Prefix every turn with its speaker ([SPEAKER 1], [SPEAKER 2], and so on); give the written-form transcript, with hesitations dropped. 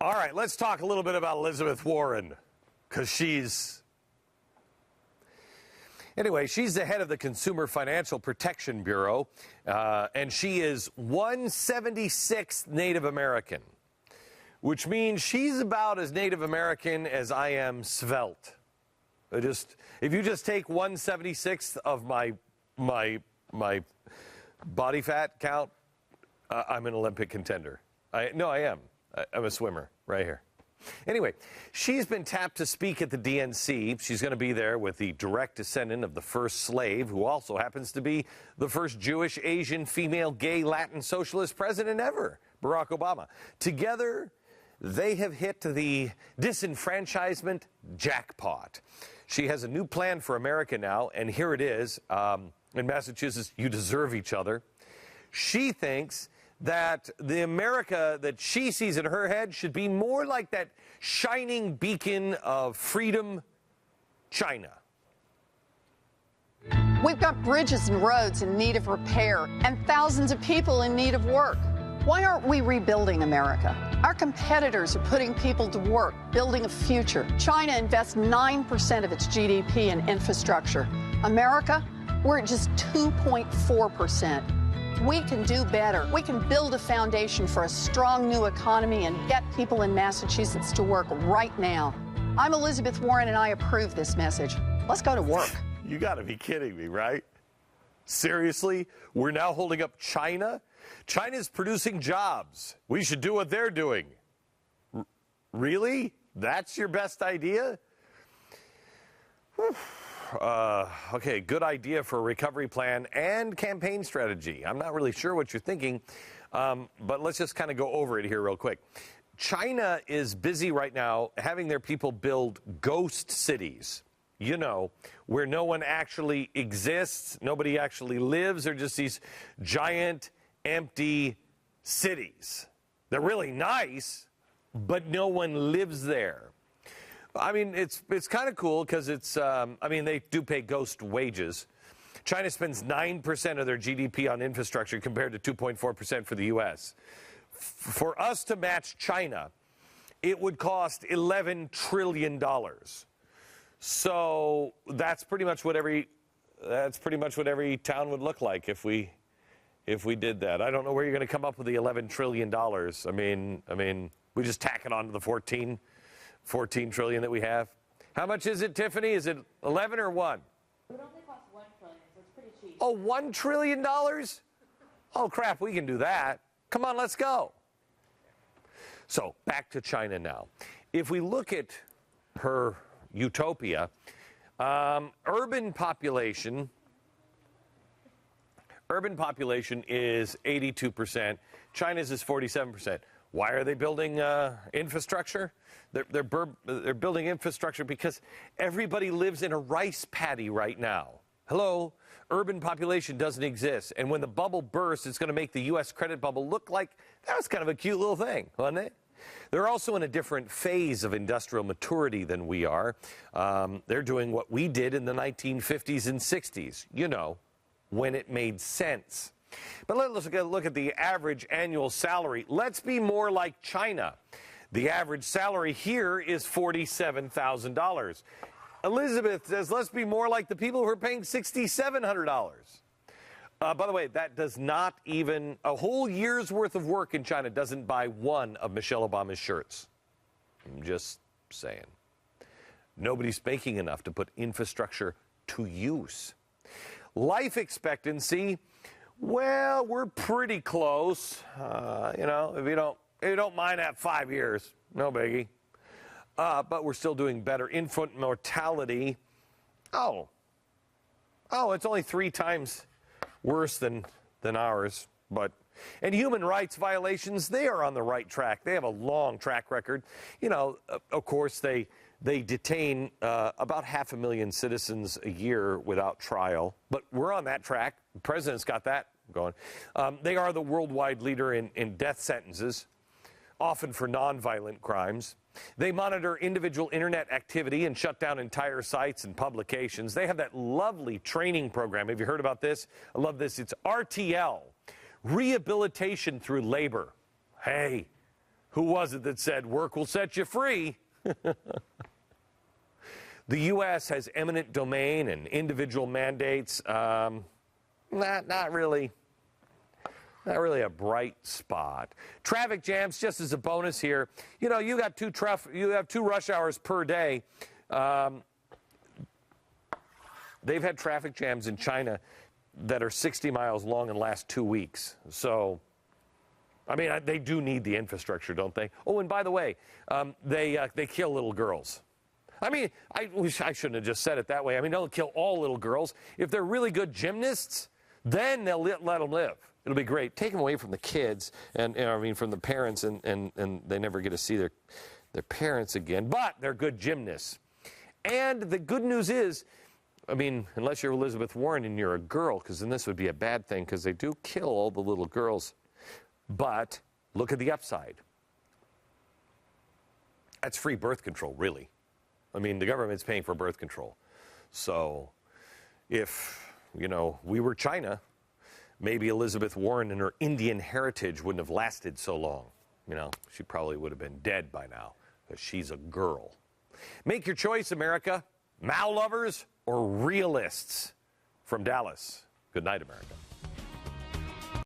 [SPEAKER 1] All right, let's talk a little bit about Elizabeth Warren, because she's the head of the Consumer Financial Protection Bureau, and she is 176th Native American, which means she's about as Native American as I am svelte. If you just take 176th of my body fat count, I'm an Olympic contender. I am. I'm a swimmer right here. Anyway, she's been tapped to speak at the DNC. She's going to be there with the direct descendant of the first slave, who also happens to be the first Jewish, Asian, female, gay, Latin socialist president ever, Barack Obama. Together, they have hit the disenfranchisement jackpot. She has a new plan for America now, and here it is. In Massachusetts, you deserve each other. She thinks that the America that she sees in her head should be more like that shining beacon of freedom, China.
[SPEAKER 2] We've got bridges and roads in need of repair and thousands of people in need of work. Why aren't we rebuilding America? Our competitors are putting people to work, building a future. China invests 9% of its GDP in infrastructure. America, we're at just 2.4%. We can do better. We can build a foundation for a strong new economy and get people in Massachusetts to work right now. I'm Elizabeth Warren, and I approve this message. Let's go to work.
[SPEAKER 1] You got to be kidding me, right? Seriously? We're now holding up China? China's producing jobs. We should do what they're doing. Really? That's your best idea? Okay, good idea for a recovery plan and campaign strategy. I'm not really sure what you're thinking, but let's just kind of go over it here real quick. China is busy right now having their people build ghost cities, where no one actually exists, nobody actually lives. They're just these giant, empty cities. They're really nice, but no one lives there. I mean, it's kind of cool because they do pay ghost wages. China spends 9% of their GDP on infrastructure compared to 2.4% for the U.S. For us to match China, it would cost $11 trillion. So that's pretty much what every town would look like if we did that. I don't know where you're going to come up with the $11 trillion. I mean, we just tack it on to the 14 trillion that we have. How much is it, Tiffany? Is it 11 or 1?
[SPEAKER 3] It would only cost $1 trillion, so it's pretty cheap.
[SPEAKER 1] Oh, $1 trillion? Oh, crap, we can do that. Come on, let's go. So, back to China now. If we look at her utopia, urban population is 82%. China's is 47%. Why are they building infrastructure? They're building infrastructure because everybody lives in a rice paddy right now. Hello? Urban population doesn't exist. And when the bubble bursts, it's going to make the U.S. credit bubble look like that was kind of a cute little thing, wasn't it? They're also in a different phase of industrial maturity than we are. They're doing what we did in the 1950s and 60s, when it made sense. But let's look at the average annual salary. Let's be more like China. The average salary here is $47,000. Elizabeth says, let's be more like the people who are paying $6,700. By the way, that does not even, a whole year's worth of work in China doesn't buy one of Michelle Obama's shirts. I'm just saying. Nobody's making enough to put infrastructure to use. Life expectancy, well, we're pretty close. If you don't mind that 5 years, no biggie. But we're still doing better. Infant mortality, it's only 3 times worse than ours. And human rights violations, they are on the right track. They have a long track record. Of course, they detain about 500,000 citizens a year without trial. But we're on that track. The president's got that going. They are the worldwide leader in death sentences, often for nonviolent crimes. They monitor individual internet activity and shut down entire sites and publications. They have that lovely training program. Have you heard about this? I love this. It's RTL, Rehabilitation Through Labor. Hey, Who was it that said work will set you free? The U.S. has eminent domain and individual mandates. Not really a bright spot. Traffic jams, just as a bonus here. You know, you have two rush hours per day. They've had traffic jams in China that are 60 miles long and last 2 weeks. So, I mean, they do need the infrastructure, don't they? Oh, and by the way, they kill little girls. I mean, I shouldn't have just said it that way. I mean, they'll kill all little girls. If they're really good gymnasts, then they'll let them live. It'll be great. Take them away from the kids and I mean, from the parents, and they never get to see their parents again. But they're good gymnasts. And the good news is, I mean, unless you're Elizabeth Warren and you're a girl, because then this would be a bad thing, because they do kill all the little girls. But look at the upside. That's free birth control, really. I mean, the government's paying for birth control. So if, you know, we were China, maybe Elizabeth Warren and her Indian heritage wouldn't have lasted so long. You know, she probably would have been dead by now, because she's a girl. Make your choice, America. Mao lovers or realists? From Dallas, good night, America.